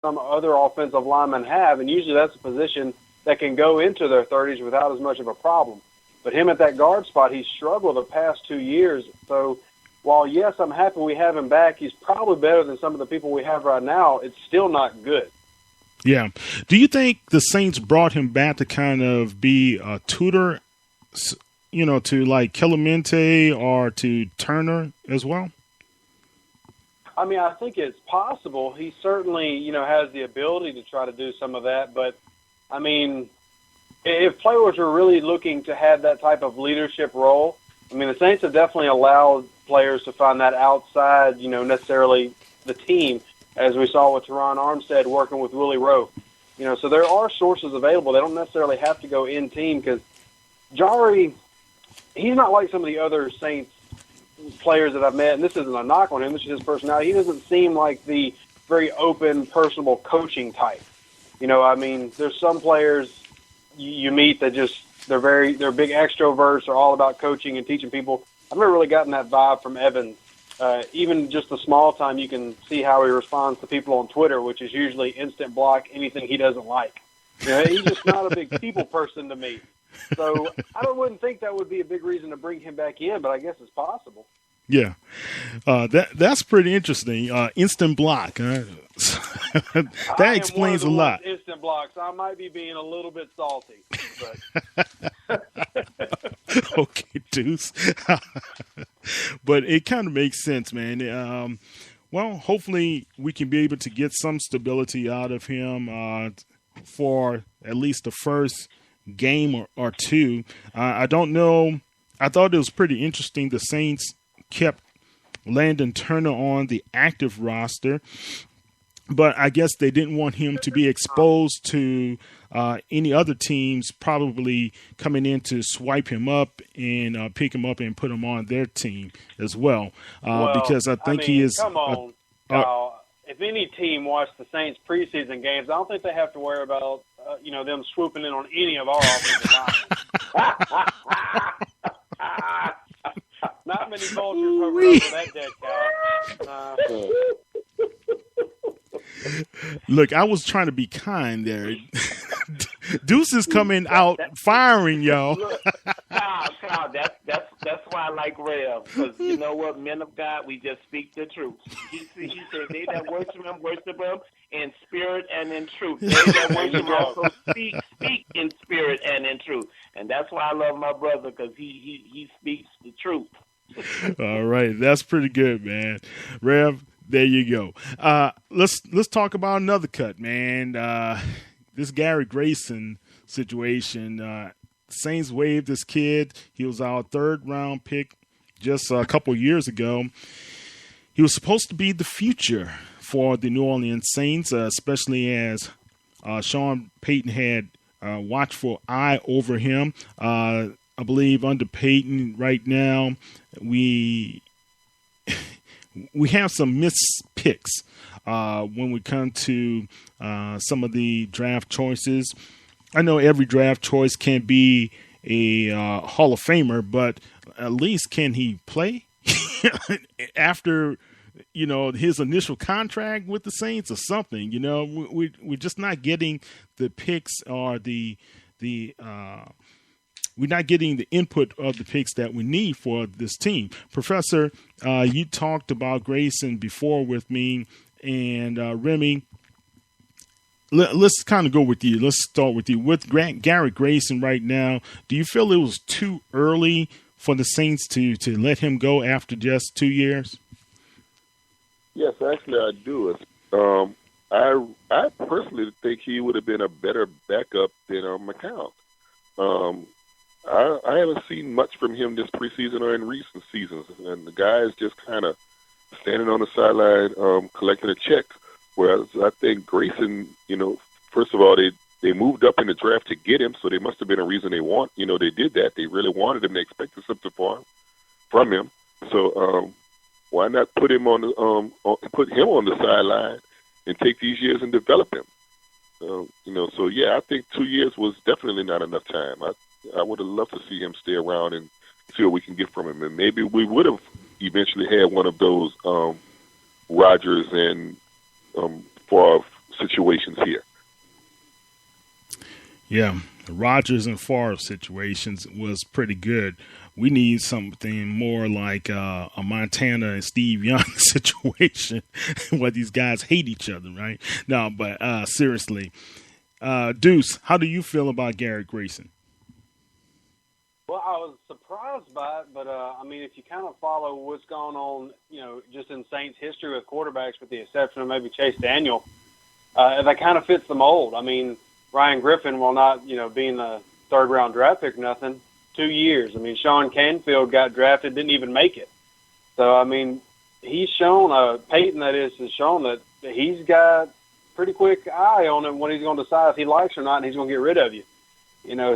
some other offensive linemen have, and usually that's a position that can go into their 30s without as much of a problem. But him at that guard spot, he's struggled the past 2 years. So while, yes, I'm happy we have him back, he's probably better than some of the people we have right now. It's still not good. Yeah. Do you think the Saints brought him back to kind of be a tutor, to like Clemente or to Turner as well? I mean, I think it's possible. He certainly, has the ability to try to do some of that. But, I mean, if players are really looking to have that type of leadership role, I mean, the Saints have definitely allowed players to find that outside, necessarily the team, as we saw with Teron Armstead working with Willie Rowe. So there are sources available. They don't necessarily have to go in team because Jahri, he's not like some of the other Saints players that I've met, and this isn't a knock on him, this is his personality. He doesn't seem like the very open, personable coaching type. I mean, there's some players you meet that just they're big extroverts, are all about coaching and teaching people. I've never really gotten that vibe from Evans. Even just the small time, you can see how he responds to people on Twitter, which is usually instant block anything he doesn't like. He's just not a big people person to me. So I wouldn't think that would be a big reason to bring him back in, but I guess it's possible. Yeah, that's pretty interesting. Instant block. That explains a lot. Instant blocks. I might be being a little bit salty. But. Okay, Deuce. But it kind of makes sense, man. Well, hopefully we can be able to get some stability out of him for at least the first game or two. I don't know. I thought it was pretty interesting. The Saints kept Landon Turner on the active roster, but I guess they didn't want him to be exposed to any other teams probably coming in to swipe him up and pick him up and put him on their team as well. Because I think he is. Come on, if any team watched the Saints preseason games, I don't think they have to worry about them swooping in on any of our offensive linemen. Not many vultures over that dead cow. Look, I was trying to be kind there. Deuce is coming out firing, y'all. Kyle, that's why I like Rev, because you know what, men of God, we just speak the truth. He said, they that worship him in spirit and in truth. They that worship him also speak in spirit and in truth. And that's why I love my brother, because he speaks the truth. All right, that's pretty good, man. Rev, there you go. Let's talk about another cut, man. This Gary Grayson situation. Saints waived this kid. He was our third-round pick just a couple years ago. He was supposed to be the future for the New Orleans Saints, especially as Sean Payton had a watchful eye over him. I believe under Payton right now, we have some missed picks when we come to some of the draft choices. I know every draft choice can be a Hall of Famer, but at least can he play after his initial contract with the Saints or something? We're just not getting the picks or we're not getting the input of the picks that we need for this team. Professor, you talked about Grayson before with me, and Remy, let's kind of go with you. Let's start with you. With Gary Grayson right now, do you feel it was too early for the Saints to let him go after just 2 years? Yes, actually I do. I personally think he would have been a better backup than McCown. I haven't seen much from him this preseason or in recent seasons, and the guy is just kind of standing on the sideline collecting a check. Whereas I think Grayson, first of all, they moved up in the draft to get him, so there must have been a reason they did that. They really wanted him. They expected something from him. So why not put him on the sideline and take these years and develop him? So yeah, I think 2 years was definitely not enough time. I would have loved to see him stay around and see what we can get from him, and maybe we would have eventually had one of those Rodgers and Favre situations here. Yeah, Rodgers and Favre situations was pretty good. We need something more like a Montana and Steve Young situation where these guys hate each other, right? No, but seriously, Deuce, how do you feel about Garrett Grayson? Well, I was surprised by it, but I mean, if you kind of follow what's gone on, just in Saints history with quarterbacks, with the exception of maybe Chase Daniel, that kind of fits the mold. I mean, Ryan Griffin, while not, being a third-round draft pick, nothing, 2 years. I mean, Sean Canfield got drafted, didn't even make it. So, I mean, he's shown, Peyton, that is, has shown that he's got pretty quick eye on him when he's going to decide if he likes or not, and he's going to get rid of you.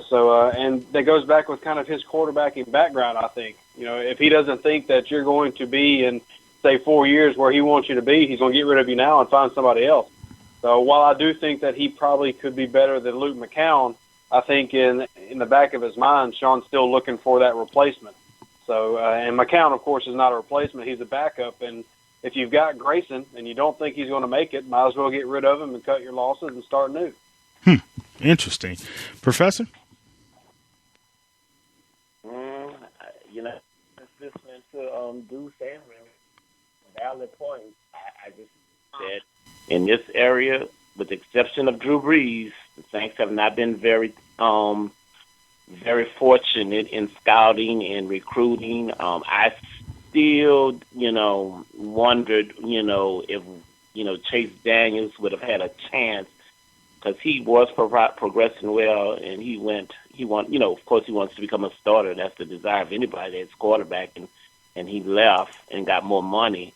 So, and that goes back with kind of his quarterbacking background, I think. If he doesn't think that you're going to be in, say, 4 years where he wants you to be, he's going to get rid of you now and find somebody else. So while I do think that he probably could be better than Luke McCown, I think in the back of his mind, Sean's still looking for that replacement. So, and McCown, of course, is not a replacement. He's a backup. And if you've got Grayson and you don't think he's going to make it, might as well get rid of him and cut your losses and start new. Interesting. Professor? Listening to Deuce and valid points, I just said in this area, with the exception of Drew Brees, the Saints have not been very fortunate in scouting and recruiting. I still, wondered, if, Chase Daniels would have had a chance, because he was progressing well, and of course he wants to become a starter. That's the desire of anybody that's quarterback, and he left and got more money.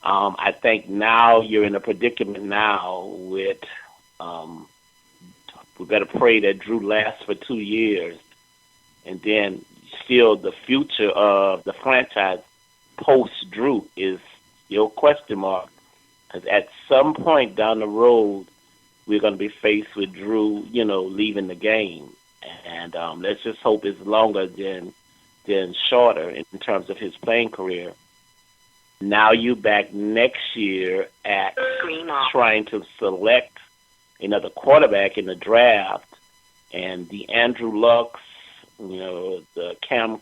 I think now you're in a predicament now with, we better pray that Drew lasts for 2 years, and then still the future of the franchise post-Drew is still question mark, because at some point down the road, we're going to be faced with Drew, leaving the game. And let's just hope it's longer than shorter in terms of his playing career. Now you back next year at trying to select another quarterback in the draft, and the Andrew Lucks, the Cam,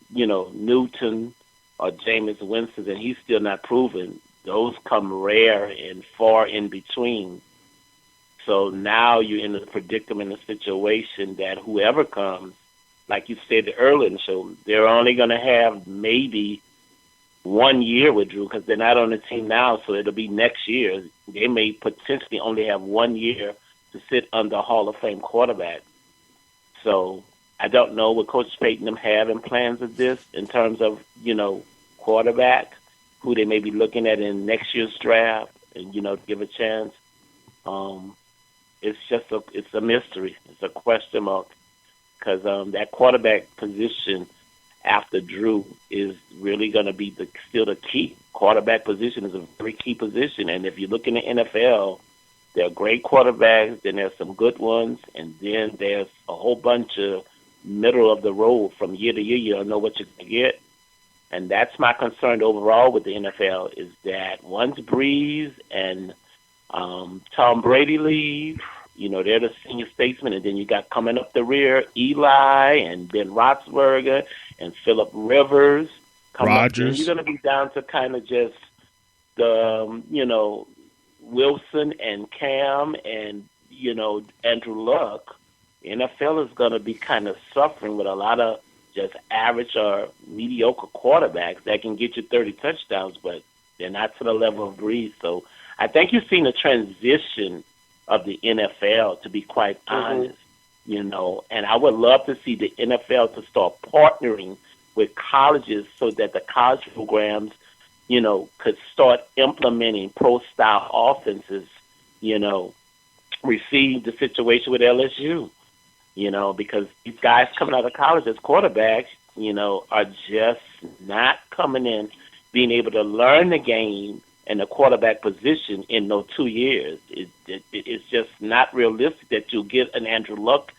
Newton or Jameis Winston, and he's still not proven. Those come rare and far in between. So now you're in a predicament, a situation that whoever comes, like you said earlier in the show, they're only going to have maybe 1 year with Drew, because they're not on the team now, so it'll be next year. They may potentially only have 1 year to sit under a Hall of Fame quarterback. So I don't know what Coach Payton them have in plans of this in terms of, quarterback, who they may be looking at in next year's draft and, give a chance. It's just it's a mystery. It's a question mark, because that quarterback position after Drew is really going to be still the key. Quarterback position is a very key position, and if you look in the NFL, there are great quarterbacks, then there's some good ones, and then there's a whole bunch of middle of the road from year to year. You don't know what you're going to get, and that's my concern overall with the NFL, is that once Brees and Tom Brady leave, they're the senior statesmen, and then you got coming up the rear Eli and Ben Roethlisberger and Phillip Rivers. Rodgers. You're going to be down to kind of just the, Wilson and Cam and, Andrew Luck. The NFL is going to be kind of suffering with a lot of just average or mediocre quarterbacks that can get you 30 touchdowns, but they're not to the level of Brees. So I think you've seen a transition of the NFL, to be quite honest, and I would love to see the NFL to start partnering with colleges so that the college programs, could start implementing pro-style offenses, receive the situation with LSU, because these guys coming out of college as quarterbacks, are just not coming in, being able to learn the game and the quarterback position in those 2 years. It's just not realistic that you'll get an Andrew Luck,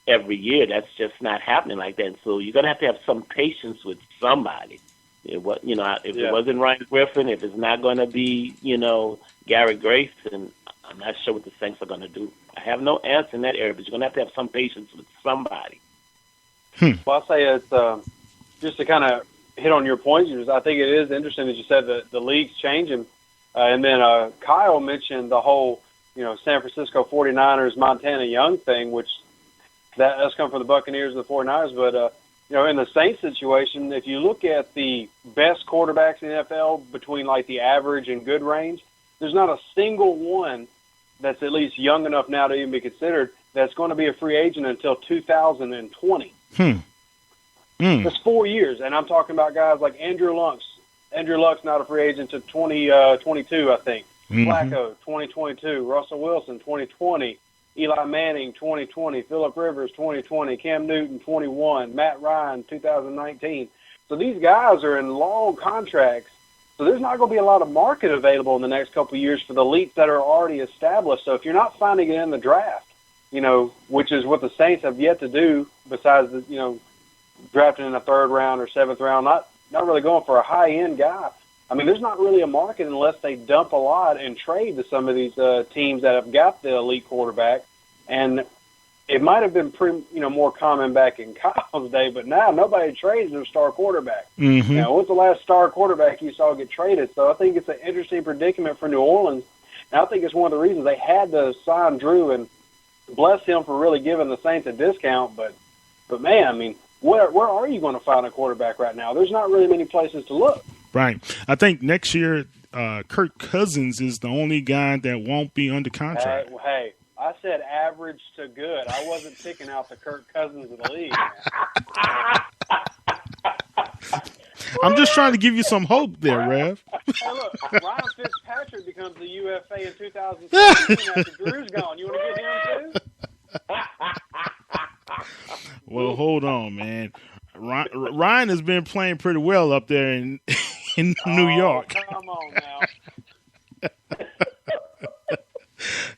every year. That's just not happening like that. So you're going to have some patience with somebody. It was, if it wasn't Ryan Griffin, if it's not going to be, Gary Grayson, I'm not sure what the Saints are going to do. I have no answer in that area, but you're going to have some patience with somebody. Well, I'll say it's just to kind of hit on your point. I think it is interesting that you said that the league's changing, and then Kyle mentioned the whole, San Francisco 49ers, Montana Young thing, which that's come from the Buccaneers and the 49ers, but. In the Saints situation, if you look at the best quarterbacks in the NFL between like the average and good range, there's not a single one that's at least young enough now to even be considered that's going to be a free agent until 2020. That's 4 years, and I'm talking about guys like Andrew Luck. Andrew Luck's not a free agent until 2022, I think. Flacco, 2022. Russell Wilson, 2020. Eli Manning, 2020. Phillip Rivers, 2020. Cam Newton, 21. Matt Ryan, 2019. So these guys are in long contracts. So there's not going to be a lot of market available in the next couple of years for the elites that are already established. So if you're not finding it in the draft, which is what the Saints have yet to do, besides drafting in the third round or seventh round, not really going for a high-end guy. I mean, there's not really a market unless they dump a lot and trade to some of these teams that have got the elite quarterback. And it might have been more common back in Kyle's day, but now nobody trades their star quarterback. When's the last star quarterback you saw get traded? So I think it's an interesting predicament for New Orleans. And I think it's one of the reasons they had to sign Drew, and bless him for really giving the Saints a discount. But man, I mean, where are you going to find a quarterback right now? There's not really many places to look. Right. I think next year, Kirk Cousins is the only guy that won't be under contract. Hey, I said average to good. I wasn't picking out the Kirk Cousins of the league. I'm just trying to give you some hope there, Rev. Hey, look, Ryan Fitzpatrick becomes the UFA in 2017 after Drew's gone. You want to get him too? Well, hold on, man. Ryan has been playing pretty well up there in New York. Come on now.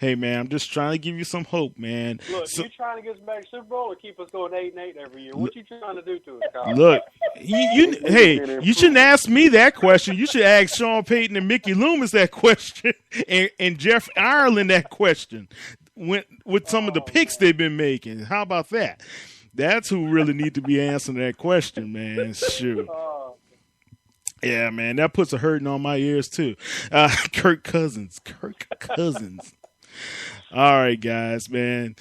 Hey, man, I'm just trying to give you some hope, man. Look, you trying to get us back to Super Bowl or keep us going 8-8 every year? What you trying to do to us, Kyle? Look, you shouldn't ask me that question. You should ask Sean Payton and Mickey Loomis that question, and Jeff Ireland that question with some of the picks they've been making. How about that? That's who really need to be answering that question, man. Shoot. Yeah, man, that puts a hurting on my ears, too. Kirk Cousins. All right, guys, man.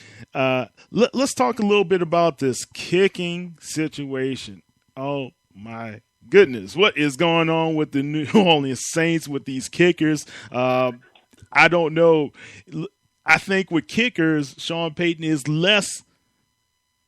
Let's talk a little bit about this kicking situation. Oh, my goodness. What is going on with the New Orleans Saints with these kickers? I don't know. I think with kickers, Sean Payton is less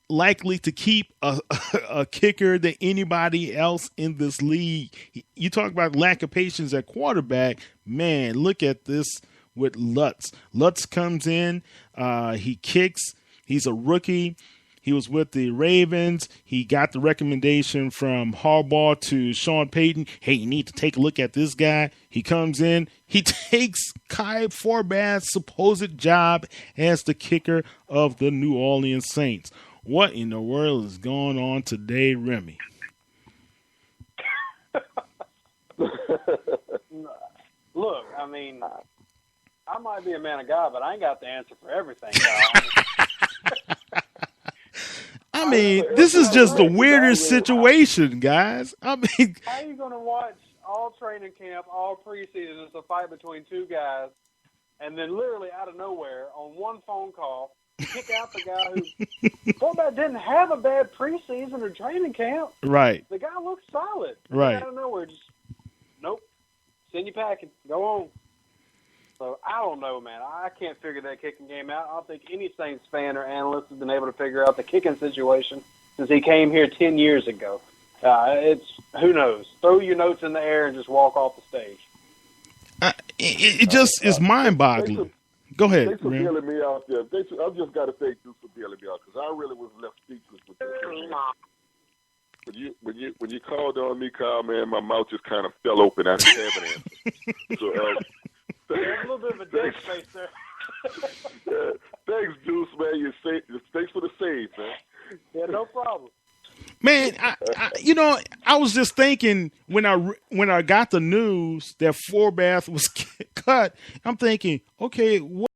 likely to keep a kicker than anybody else in this league. You talk about lack of patience at quarterback. Man, look at this with Lutz. Lutz comes in. He kicks. He's a rookie. He was with the Ravens. He got the recommendation from Harbaugh to Sean Payton. Hey, you need to take a look at this guy. He comes in. He takes Kai Forbath's supposed job as the kicker of the New Orleans Saints. What in the world is going on today, Remy? Look, I mean, I might be a man of God, but I ain't got the answer for everything. I mean, this is just the weirdest situation, guys. I mean, how are you going to watch all training camp, all preseason, it's a fight between two guys, and then literally out of nowhere, on one phone call, kick out the guy who Forbath didn't have a bad preseason or training camp. Right. The guy looks solid. Right. Out of nowhere, just nope. Send you packing. Go on. So I don't know, man. I can't figure that kicking game out. I don't think any Saints fan or analyst has been able to figure out the kicking situation since he came here 10 years ago. It's who knows. Throw your notes in the air and just walk off the stage. It just is mind-boggling. Go ahead. Thanks for dealing me out there. I've just got to thank you for dealing me out because I really was left speechless with this. When you called on me, Kyle, man, my mouth just kind of fell open. I didn't have an answer. So, there's a little bit of a dead space there. Thanks, Deuce, man. Thanks for the save, man. Yeah, no problem. Man, I was just thinking when I got the news that Forbath was cut, I'm thinking, okay, what